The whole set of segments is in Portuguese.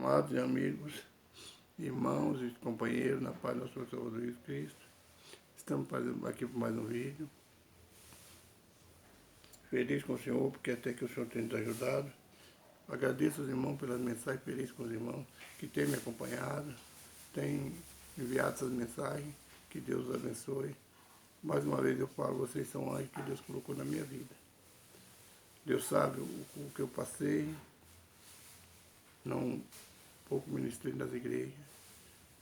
Amados e amigos, irmãos e companheiros, na paz do nosso Salvador Jesus Cristo, estamos aqui por mais um vídeo. Feliz com o Senhor, porque até que o Senhor tem nos ajudado. Agradeço aos irmãos pelas mensagens, feliz com os irmãos que têm me acompanhado, têm enviado essas mensagens, que Deus os abençoe. Mais uma vez eu falo, vocês são anjos que Deus colocou na minha vida. Deus sabe o que eu passei, não pouco ministrei nas igrejas,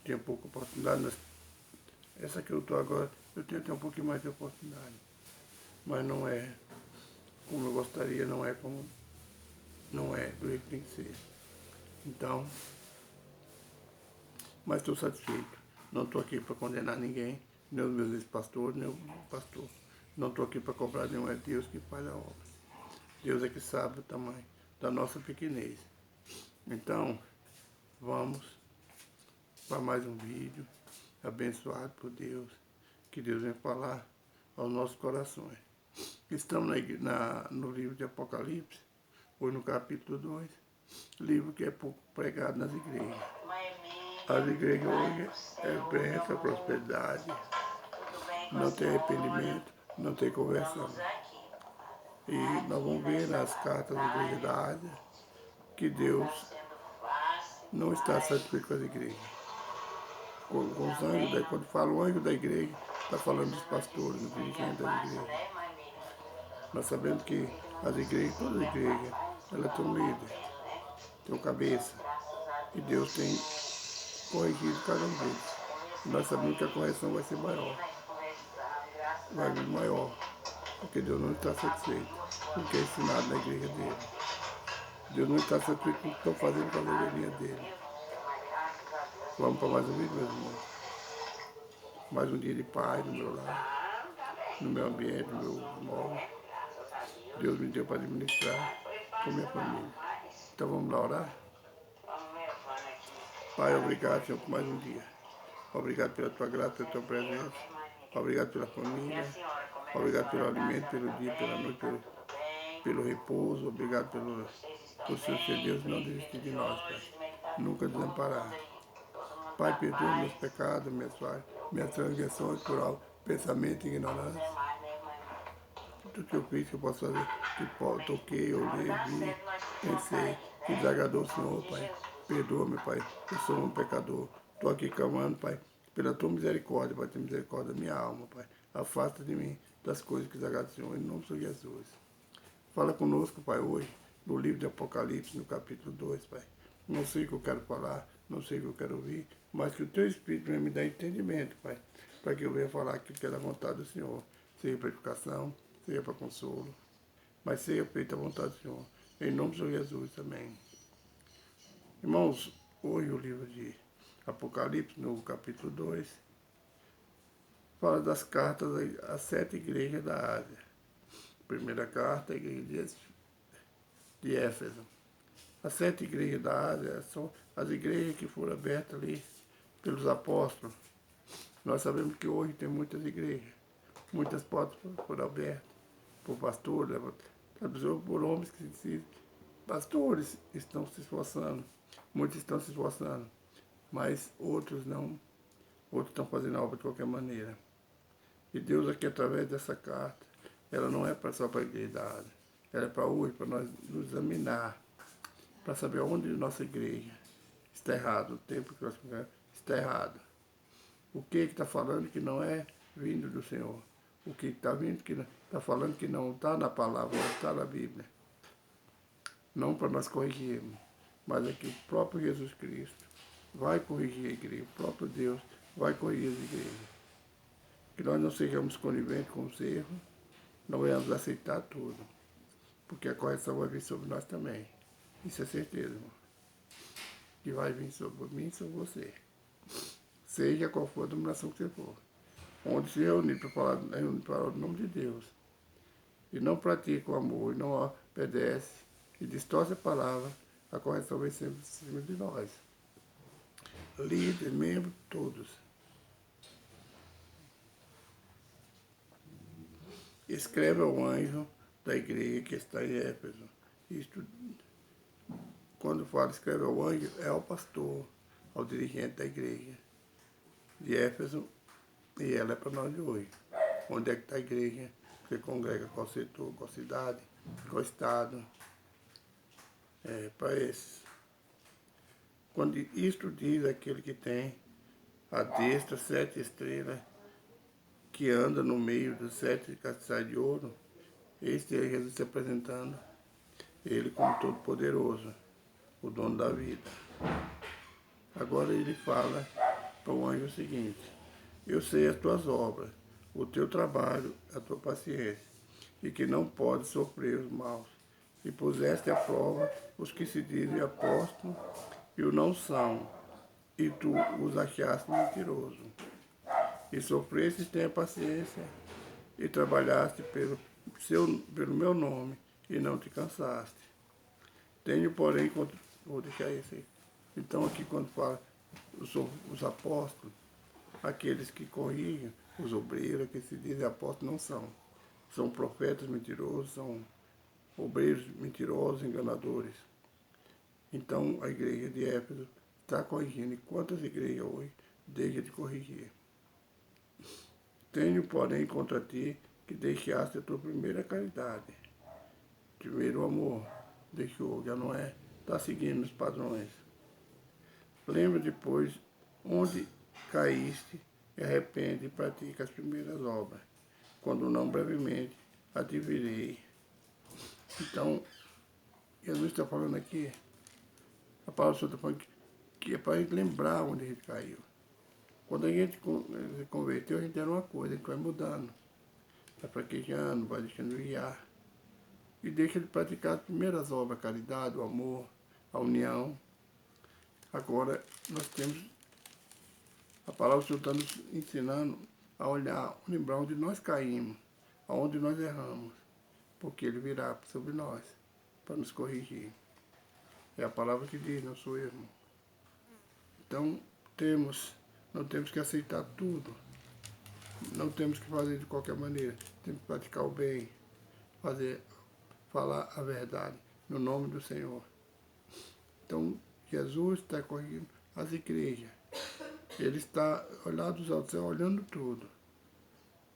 tinha pouca oportunidade. Essa que eu estou agora, eu tenho até um pouquinho mais de oportunidade, mas não é como eu gostaria, não é do jeito que tem que ser. Então, mas estou satisfeito. Não estou aqui para condenar ninguém, nem os meus ex-pastores, nem o pastor. Não estou aqui para cobrar nenhum, é Deus que faz a obra. Deus é que sabe o tamanho da nossa pequenez. Então, vamos para mais um vídeo abençoado por Deus, que Deus venha falar aos nossos corações. Estamos no livro de Apocalipse, hoje no capítulo 2, livro que é pouco pregado nas igrejas. As igrejas hoje é bênção, prosperidade, não tem arrependimento, não tem conversão. E nós vamos ver nas cartas da igreja da Ásia que Deus não está satisfeito com as igrejas. Com os anjos, quando fala o anjo da igreja, está falando dos pastores, dos dirigentes das igrejas. Nós sabemos que as igrejas, todas as igrejas, elas têm um líder, tem um cabeça. E Deus tem corrigido cada um deles. E nós sabemos que a correção vai ser maior. Vai vir maior. Porque Deus não está satisfeito com o que é ensinado na igreja dele. Deus não está satisfeito com o que estão fazendo com a ovelhinha dele. Vamos para mais um vídeo, meus irmãos. Mais um dia de paz no meu lar, no meu ambiente, no meu móvel. Deus me deu para administrar com minha família. Então vamos lá orar? Pai, obrigado, Senhor, por mais um dia. Obrigado pela tua graça, pela tua presença. Obrigado pela família. Obrigado pelo alimento, pelo dia, pela noite, pelo repouso. Obrigado por ser Deus não desistir de nós, Pai. Nunca desamparar. Pai, perdoa meus pecados, minhas transgressões por algo, pensamento e ignorância. Tudo que eu fiz, que eu posso fazer, que toquei, olhei, vi, pensei, que desagradou o Senhor, Pai. Perdoa-me, Pai. Eu sou um pecador. Estou aqui clamando, Pai, pela tua misericórdia, Pai, ter misericórdia da minha alma, Pai. Afasta de mim das coisas que desagradam o Senhor, em nome de Jesus. Fala conosco, Pai, hoje, no livro de Apocalipse, no capítulo 2, Pai. Não sei o que eu quero falar, não sei o que eu quero ouvir, mas que o teu Espírito venha me dar entendimento, Pai, para que eu venha falar aquilo que é da vontade do Senhor, seja para edificação, seja para consolo, mas seja feita a vontade do Senhor, em nome de Jesus também. Irmãos, hoje o livro de Apocalipse, no capítulo 2, fala das cartas às 7 igrejas da Ásia. Primeira carta, a igreja de Éfeso. As 7 igrejas da Ásia são as igrejas que foram abertas ali pelos apóstolos. Nós sabemos que hoje tem muitas igrejas, muitas portas foram abertas por pastores, por homens pastores estão se esforçando, muitos estão se esforçando, mas outros não, outros estão fazendo a obra de qualquer maneira. E Deus aqui, através dessa carta, ela não é só para a igreja da Ásia, ela é para hoje, para nós nos examinar, para saber onde nossa igreja está errado, o tempo que nós está errado. O que está falando que não é vindo do Senhor. O que está vindo, que está falando que não está na palavra, não está na Bíblia. Não para nós corrigirmos, mas é que o próprio Jesus Cristo vai corrigir a igreja, o próprio Deus vai corrigir as igrejas. Que nós não sejamos coniventes com os erros, não venhamos aceitar tudo, porque a correção vai vir sobre nós também. Isso é certeza, irmão. Que vai vir sobre mim e sobre você. Seja qual for a dominação que você for. Onde se reunir para falar o nome de Deus. E não pratica o amor, e não obedece, e distorce a palavra, a correção vem sempre em cima de nós. Líderes, membros, todos. Escreve ao anjo da igreja que está em Éfeso. Isto quando fala escreve ao anjo, é ao pastor, ao dirigente da igreja de Éfeso, e ela é para nós de hoje. Onde é que está a igreja? Você congrega qual setor, qual cidade, qual estado? Para esses. Quando isto diz aquele que tem a destra 7 estrelas, que anda no meio dos 7 castiçais de ouro, este é Jesus se apresentando, ele como Todo-Poderoso, o dono da vida. Agora ele fala para o anjo o seguinte: eu sei as tuas obras, o teu trabalho, a tua paciência, e que não podes sofrer os maus. E puseste à prova os que se dizem apóstolos e o não são, e tu os achaste mentiroso. E sofreste, tenha paciência, e trabalhaste pelo meu nome, e não te cansaste. Tenho, porém, vou deixar isso aí. Então, aqui quando fala os apóstolos, aqueles que corrigem, os obreiros, que se dizem apóstolos, não são. São profetas mentirosos, são obreiros mentirosos, enganadores. Então, a igreja de Éfeso está corrigindo. E quantas igrejas hoje deixam de corrigir? Tenho, porém, contra ti que deixaste a tua primeira caridade. Primeiro amor, deixou, já não é, está seguindo os padrões. Lembra depois onde caíste e arrepende e pratica as primeiras obras, quando não brevemente a te virei. Então, Jesus está falando aqui, a palavra do Senhor está falando que é para a gente lembrar onde a gente caiu. Quando a gente se converteu, a gente era uma coisa, a gente vai mudando, vai fraquejando, vai deixando guiar. E deixa de praticar as primeiras obras, a caridade, o amor, a união. Agora, nós temos, a palavra do Senhor está nos ensinando a olhar, lembrar onde nós caímos, aonde nós erramos, porque Ele virá sobre nós para nos corrigir. É a palavra que diz, não sou eu, irmão. Então, não temos que aceitar tudo, não temos que fazer de qualquer maneira, temos que praticar o bem, falar a verdade, no nome do Senhor. Então, Jesus está corrigindo as igrejas. Ele está olhando dos altos céus, olhando tudo.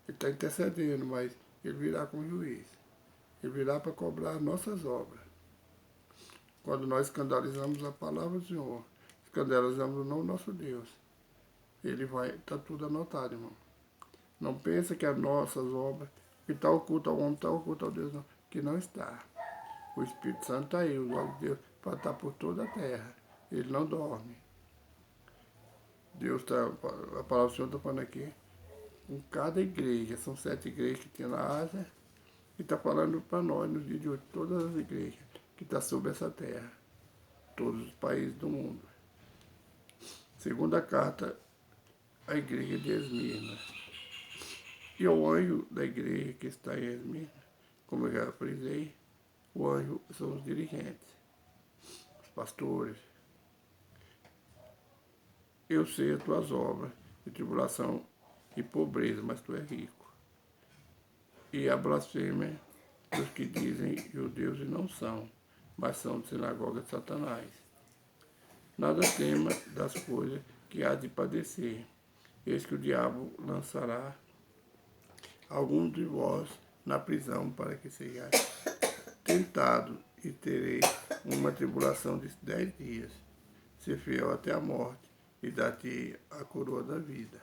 Ele está intercedendo, mas ele virá como juiz. Ele virá para cobrar nossas obras. Quando nós escandalizamos a palavra do Senhor, escandalizamos o nome do nosso Deus, ele vai, está tudo anotado, irmão. Não pensa que as nossas obras, que está oculto ao homem, está oculto ao Deus, não, que não está. O Espírito Santo está aí, o olho de Deus, para estar por toda a terra. Ele não dorme. Deus está, a palavra do Senhor está falando aqui, em cada igreja, são 7 igrejas que tem na Ásia, e está falando para nós, nos dias de hoje, todas as igrejas que estão sobre essa terra, todos os países do mundo. Segunda carta, a igreja de Esmirna. E o anjo da igreja que está em Esmirna, como eu já frisei, o anjo são os dirigentes, os pastores. Eu sei as tuas obras, de tribulação e pobreza, mas tu és rico. E a blasfêmia dos que dizem judeus e não são, mas são de sinagoga de Satanás. Nada tema das coisas que há de padecer. Eis que o diabo lançará algum de vós na prisão para que sejais tentado e tereis uma tribulação de 10 dias. Ser fiel até a morte e dar-te a coroa da vida.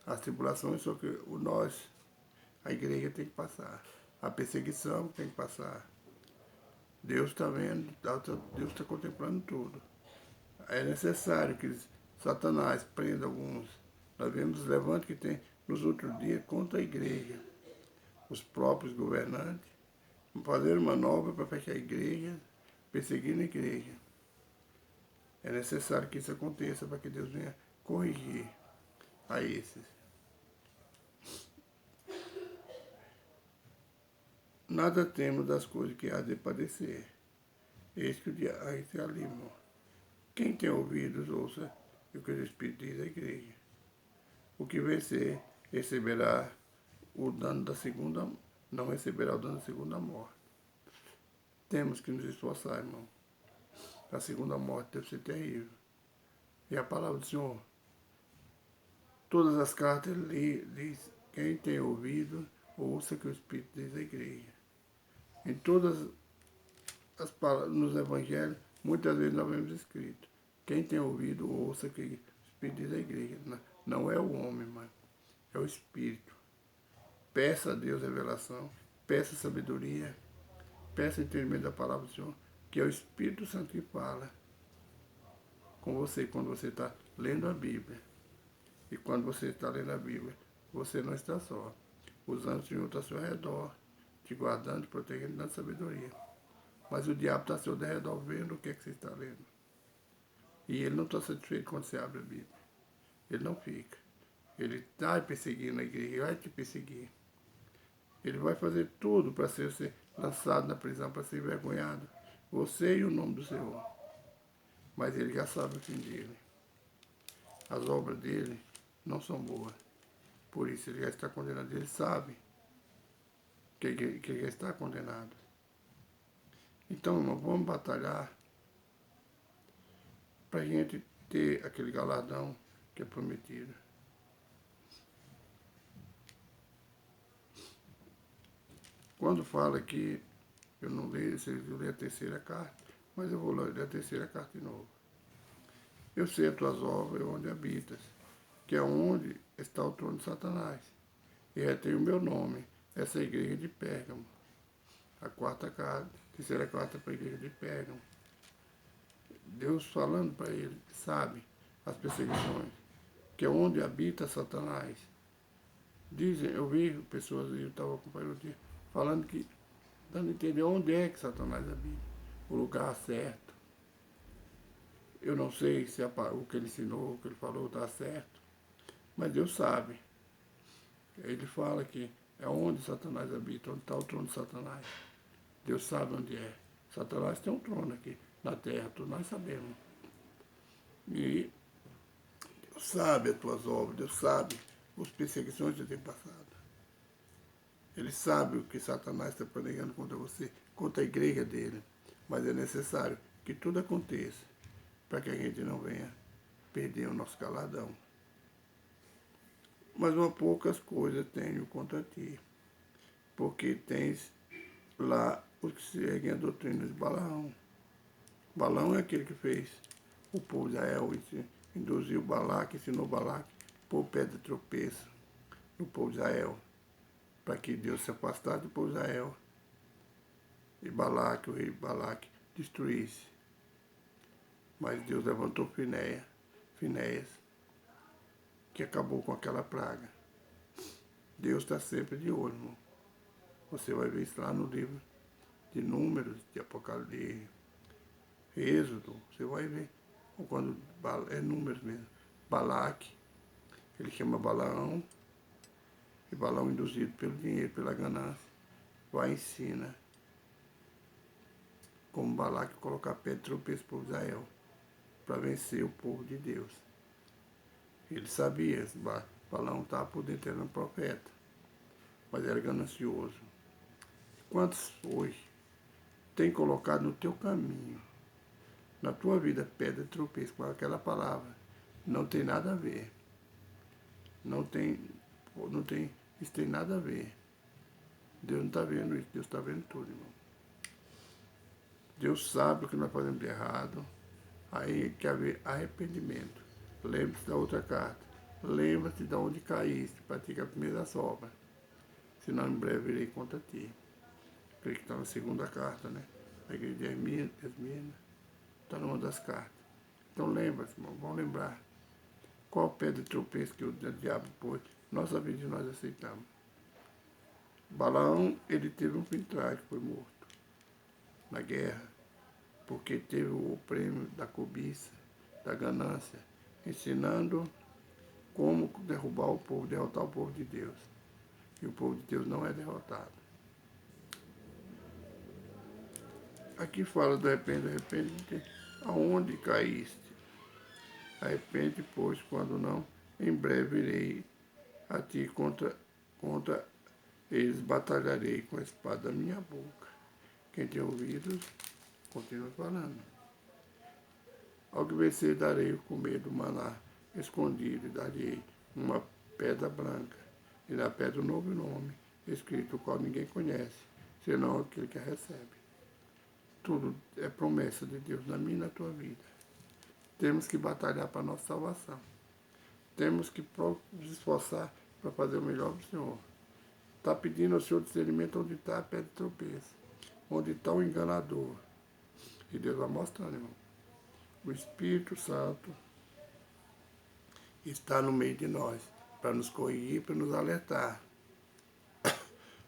As tribulações são que a igreja tem que passar. A perseguição tem que passar. Deus está vendo, Deus está contemplando tudo. É necessário que Satanás prenda alguns. Nós vemos os levantes que tem nos outros dias contra a igreja. Os próprios governantes fazendo manobra para fechar a igreja, perseguindo a igreja. É necessário que isso aconteça para que Deus venha corrigir a esses. Nada temos das coisas que há de padecer. Eis que o dia se alimo. Quem tem ouvidos, ouça o que o Espírito diz à igreja. O que vencer receberá o dano da segunda, não receberá o dano da segunda morte. Temos que nos esforçar, irmão. A segunda morte deve ser terrível. E a palavra do Senhor, todas as cartas ele diz, quem tem ouvido, ouça o que o Espírito diz à igreja. Em todas as palavras, nos evangelhos, muitas vezes nós vemos escrito, quem tem ouvido, ouça o que o Espírito diz à igreja. Não é o homem, mas é o Espírito. Peça a Deus revelação, peça sabedoria, peça entendimento da palavra do Senhor, que é o Espírito Santo que fala com você quando você está lendo a Bíblia. E quando você está lendo a Bíblia, você não está só. Os anjos do Senhor estão ao seu redor, te guardando, te protegendo, dando sabedoria. Mas o diabo está ao seu redor vendo o que é que você está lendo. E ele não está satisfeito quando você abre a Bíblia. Ele não fica. Ele está perseguindo a igreja, ele vai te perseguir. Ele vai fazer tudo para ser lançado na prisão, para ser envergonhado. Você e o nome do Senhor. Mas ele já sabe o fim dele. As obras dele não são boas. Por isso ele já está condenado. Ele sabe que ele já está condenado. Então, irmão, vamos batalhar para a gente ter aquele galardão que é prometido. Quando fala aqui, eu não leio, eu leio a terceira carta, mas eu vou ler a terceira carta de novo. Eu sei as tuas obras onde habitas, que é onde está o trono de Satanás. E retém o meu nome, essa igreja de Pérgamo. A quarta carta, terceira carta para a igreja de Pérgamo. Deus falando para ele, sabe, as perseguições, que é onde habita Satanás. Dizem, eu vi pessoas, eu estava acompanhando o dia, falando que, dando a entender onde é que Satanás habita, o lugar certo. Eu não sei se o que ele ensinou, o que ele falou está certo, mas Deus sabe. Ele fala que é onde Satanás habita, onde está o trono de Satanás. Deus sabe onde é. Satanás tem um trono aqui na terra, todos nós sabemos. E Deus sabe as tuas obras, Deus sabe as perseguições que você tem passado. Ele sabe o que Satanás está planejando contra você, contra a igreja dele. Mas é necessário que tudo aconteça para que a gente não venha perder o nosso galardão. Mas uma poucas coisas tenho contra ti, porque tens lá os que seguem a doutrina de Balaão. Balaão é aquele que fez o povo de Israel, induziu Balaque, ensinou Balaque por pedra de tropeço no povo de Israel, para que Deus se afastasse do povo de Israel e Balaque, o rei Balaque, destruísse. Mas Deus levantou Finéias, que acabou com aquela praga. Deus está sempre de olho, irmão. Você vai ver isso lá no livro de Números, de Apocalipse, Êxodo, você vai ver. Ou quando é Números mesmo. Balaque, ele chama Balaão, e Balaão induzido pelo dinheiro, pela ganância, vai e ensina como Balaque colocar pé de tropeço para Israel, para vencer o povo de Deus. Ele sabia, Balaão estava por dentro, era um profeta, mas era ganancioso. Quantos hoje tem colocado no teu caminho, na tua vida, pedra de tropeço com aquela palavra? Não tem nada a ver. Não tem, isso tem nada a ver. Deus não está vendo isso, Deus está vendo tudo, irmão. Deus sabe o que nós fazemos de errado, aí quer haver arrependimento. Lembre-se da outra carta. Lembra-se de onde caíste, pratica a primeira obra. Senão em breve irei contra ti. Creio que está na segunda carta, né? A igreja de Esmirna está numa das cartas. Então lembra-se, irmão, vamos lembrar. Qual pé de tropeço que o diabo pôs? Nossa vida nós aceitamos. Balaão, ele teve um fim trágico, foi morto na guerra, porque teve o prêmio da cobiça, da ganância, ensinando como derrubar o povo, derrotar o povo de Deus. E o povo de Deus não é derrotado. Aqui fala do arrepende, aonde caíste? Arrepende, pois, quando não, em breve irei a ti contra eles batalharei com a espada da minha boca. Quem tem ouvidos, continua falando. Ao que vencer, darei o comer do maná escondido, e darei uma pedra branca, e na pedra um novo nome, escrito, o qual ninguém conhece, senão aquele que a recebe. Tudo é promessa de Deus na minha e na tua vida. Temos que batalhar para a nossa salvação. Temos que nos esforçar para fazer o melhor para o Senhor. Está pedindo ao Senhor discernimento onde está a pedra de tropeço, onde está o enganador. E Deus vai mostrando, irmão. O Espírito Santo está no meio de nós, para nos corrigir, para nos alertar.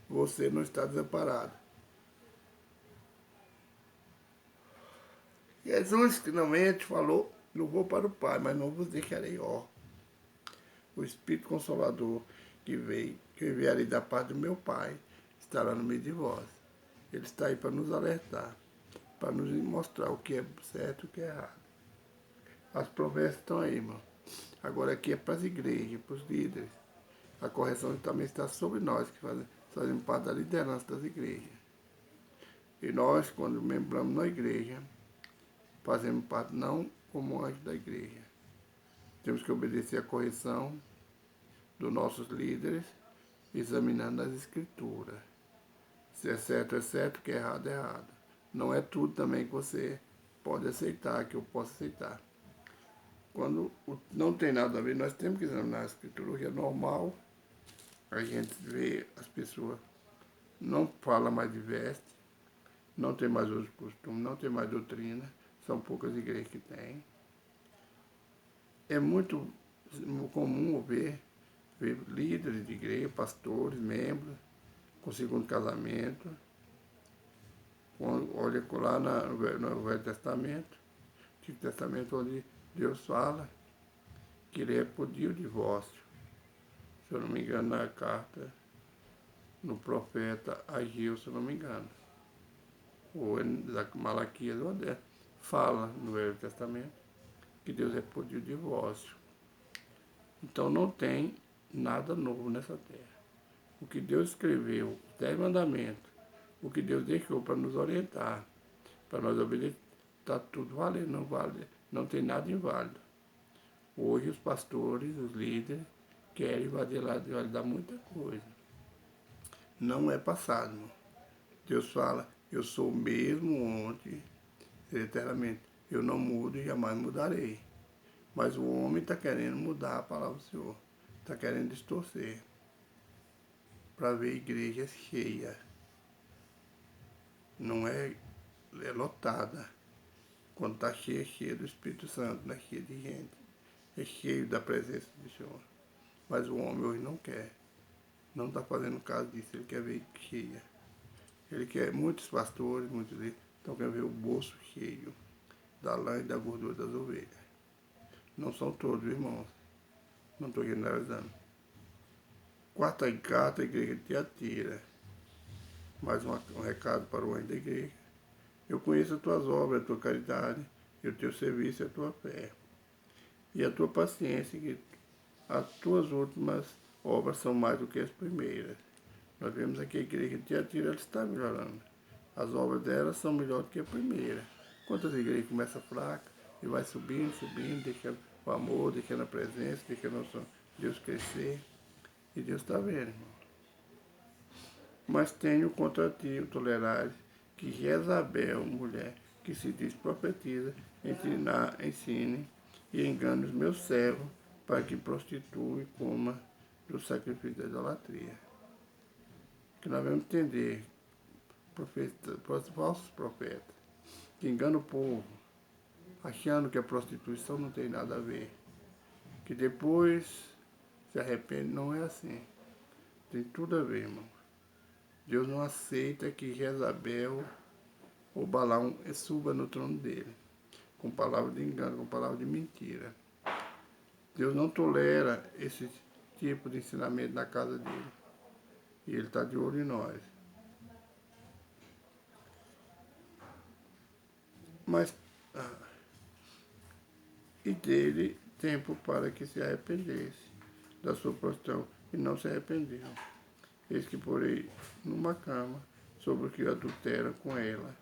Você não está desamparado. Jesus finalmente falou, não vou para o Pai, mas não vos deixarei, ó. O Espírito Consolador que enviarei da parte do meu Pai, estará no meio de vós. Ele está aí para nos alertar, para nos mostrar o que é certo e o que é errado. As promessas estão aí, irmão. Agora aqui é para as igrejas, para os líderes. A correção também está sobre nós, que fazemos parte da liderança das igrejas. E nós, quando membramos na igreja, fazemos parte não como anjo da igreja. Temos que obedecer a correção dos nossos líderes, examinando as escrituras. Se é certo, o que é errado. Não é tudo também que você pode aceitar, que eu posso aceitar. Quando não tem nada a ver, nós temos que examinar a escritura, o que é normal. A gente vê as pessoas não falam mais de veste, não tem mais os costumes, não tem mais doutrina, são poucas igrejas que têm. É muito comum ver líderes de igreja, pastores, membros, com segundo casamento. Olha lá no Velho Testamento, Antigo Testamento, onde Deus fala que ele repudia o divórcio. Se eu não me engano, na carta, no profeta Ageu, se eu não me engano, ou da Malaquias, fala no Velho Testamento que Deus repudia o divórcio. Então não tem nada novo nessa terra. O que Deus escreveu, os 10 mandamentos, o que Deus deixou para nos orientar, para nós obedecer, está tudo valendo, não vale, não tem nada inválido. Hoje os pastores, os líderes, querem validar muita coisa. Não é passado, irmão. Deus fala, eu sou o mesmo ontem, eternamente. Eu não mudo e jamais mudarei. Mas o homem está querendo mudar a palavra do Senhor. Está querendo distorcer. Para ver igrejas cheias. Não é lotada. Quando está cheia, é cheia do Espírito Santo, não é cheia de gente. É cheio da presença do Senhor. Mas o homem hoje não quer. Não está fazendo caso disso. Ele quer ver cheia. Ele quer, muitos pastores, muitos líderes, estão querendo ver o bolso cheio da lã e da gordura das ovelhas. Não são todos, irmãos. Não estou generalizando. Quarta carta, a igreja de Tiatira. Mais um recado para o anjo da igreja. Eu conheço as tuas obras, a tua caridade, e o teu serviço e a tua fé. E a tua paciência, que as tuas últimas obras são mais do que as primeiras. Nós vemos aqui a igreja de Tiatira, ela está melhorando. As obras dela são melhores do que a primeira. Quantas igrejas começam fracas e vai subindo, deixando o amor, deixando a presença, deixando nosso Deus crescer. E Deus está vendo, irmão. Mas tenho contra ti o tolerares que Jezabel, mulher, que se diz profetiza, ensine e engane os meus servos para que prostituam e coma do sacrifício da idolatria. Que nós vamos entender, falsos profetas, que enganam o povo, achando que a prostituição não tem nada a ver. Que depois se arrepende, não é assim. Tem tudo a ver, irmão. Deus não aceita que Jezabel ou Balaão suba no trono dele, com palavras de engano, com palavras de mentira. Deus não tolera esse tipo de ensinamento na casa dele. E ele está de olho em nós. Mas, e dele tempo para que se arrependesse da sua prostituição, e não se arrependeu. Eis que porei numa cama sobre o que adultera com ela.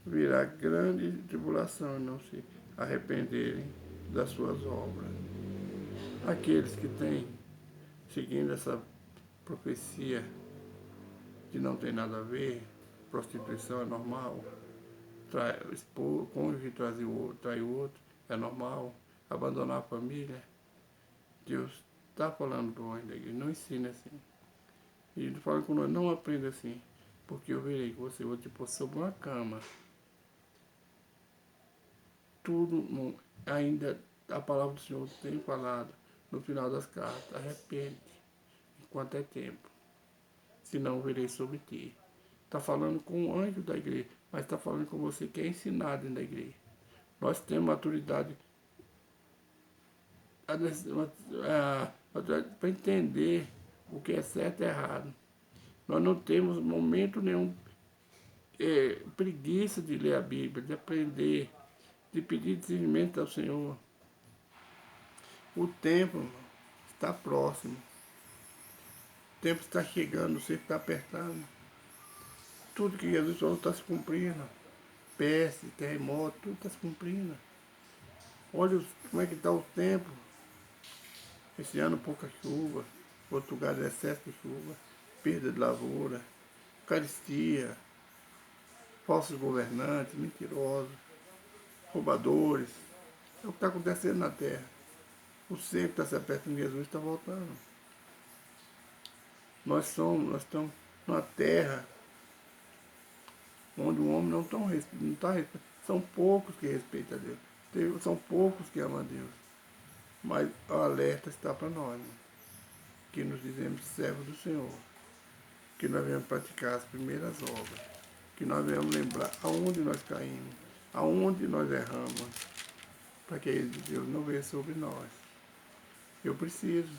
virá grande tribulação e não se arrependerem das suas obras. Aqueles que têm, seguindo essa profecia que não tem nada a ver, prostituição é normal, o cônjuge trai o outro, é normal, abandonar a família, Deus está falando para nós da igreja, não ensina assim. E ele fala com nós, não aprenda assim, porque eu verei que você vou te pôr sobre uma cama. Tudo, ainda a palavra do Senhor tem falado no final das cartas, arrepende, enquanto é tempo, senão verei sobre ti. Está falando com o anjo da igreja, mas está falando com você que é ensinado dentro da igreja. Nós temos maturidade para entender o que é certo e errado. Nós não temos momento nenhum preguiça de ler a Bíblia, de aprender, de pedir discernimento ao Senhor. O tempo, irmão, está próximo. O tempo está chegando, o tempo está apertando. Tudo que Jesus falou está se cumprindo. Peste, terremoto, tudo está se cumprindo. Olha como é que está o tempo. Esse ano pouca chuva, outro lugar excesso de chuva, perda de lavoura, carestia, falsos governantes, mentirosos, roubadores. É o que está acontecendo na terra. O seco está se apertando, Jesus está voltando. Nós estamos numa terra onde o homem não está respeitando. São poucos que respeitam a Deus. São poucos que amam a Deus. Mas o alerta está para nós, né? Que nos dizemos servos do Senhor. Que nós venhamos praticar as primeiras obras. Que nós venhamos lembrar aonde nós caímos, aonde nós erramos, para que a ira de Deus não venha sobre nós. Eu preciso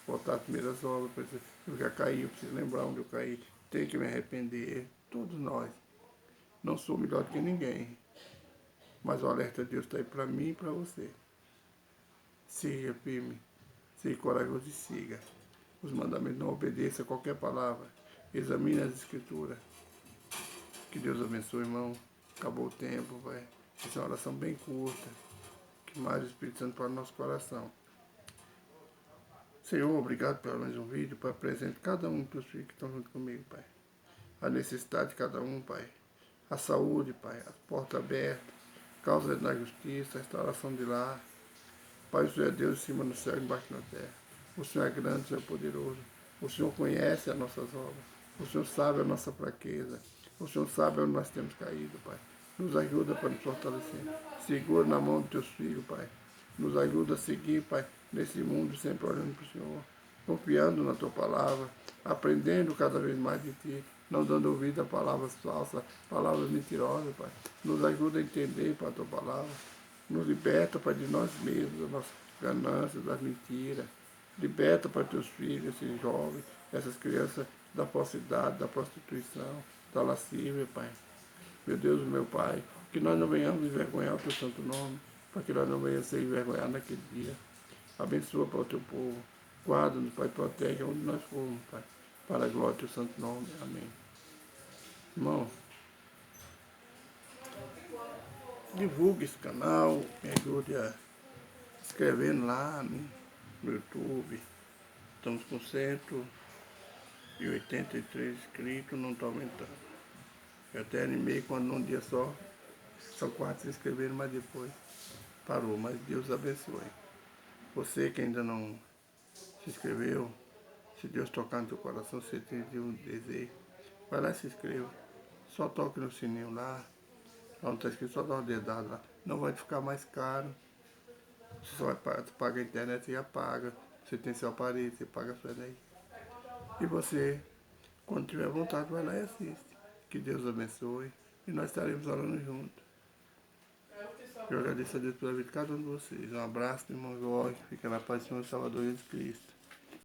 voltar às primeiras obras, eu já caí, eu preciso lembrar onde eu caí, tenho que me arrepender, todos nós. Não sou melhor do que ninguém, mas o alerta de Deus está aí para mim e para você. Seja firme, seja corajoso e siga os mandamentos, não obedeça a qualquer palavra, examine as escrituras. Que Deus abençoe, irmão. Acabou o tempo, vai. Essa é uma oração bem curta, que mais o Espírito Santo para o nosso coração. Senhor, obrigado por mais um vídeo, Pai, presente cada um dos teus filhos que estão junto comigo, Pai. A necessidade de cada um, Pai. A saúde, Pai, as portas abertas, causa da justiça, a restauração de lar. Pai, o Senhor é Deus em cima do céu e embaixo na terra. O Senhor é grande, o Senhor é poderoso. O Senhor conhece as nossas obras. O Senhor sabe a nossa fraqueza. O Senhor sabe onde nós temos caído, Pai. Nos ajuda para nos fortalecer. Segura na mão dos teus filhos, Pai. Nos ajuda a seguir, Pai, nesse mundo, sempre olhando para o Senhor, confiando na Tua palavra, aprendendo cada vez mais de Ti, não dando ouvido a palavras falsas, palavras mentirosas, Pai. Nos ajuda a entender, Pai, a Tua palavra. Nos liberta, Pai, de nós mesmos, das nossas ganâncias, das mentiras. Liberta, Pai, Teus filhos, esses jovens, essas crianças da falsidade, da prostituição, da lascívia, Pai. Meu Deus, meu Pai, que nós não venhamos envergonhar o Teu santo nome, para que nós não venhamos ser envergonhados naquele dia. Abençoa para o Teu povo. Guarda-nos, Pai, protege onde nós formos, Pai. Para a glória do Teu santo nome. Amém. Irmão, divulgue esse canal, me ajude a inscrevendo lá, né, no YouTube. Estamos com 183 inscritos, não está aumentando. Eu até animei quando num dia só, são 4 se inscreveram, mas depois parou. Mas Deus abençoe. Você que ainda não se inscreveu, se Deus tocar no teu coração, se você tem um desejo, vai lá e se inscreva. Só toque no sininho lá, onde está escrito, só dá uma dedada lá. Não vai ficar mais caro. Você só vai pagar a internet e apaga. Você tem seu aparelho, você paga a sua daí. E você, quando tiver vontade, vai lá e assiste. Que Deus abençoe. E nós estaremos orando juntos. Eu agradeço a Deus pela vida de cada um de vocês. Um abraço, irmão Jorge. Fica na paz do Senhor Salvador Jesus Cristo.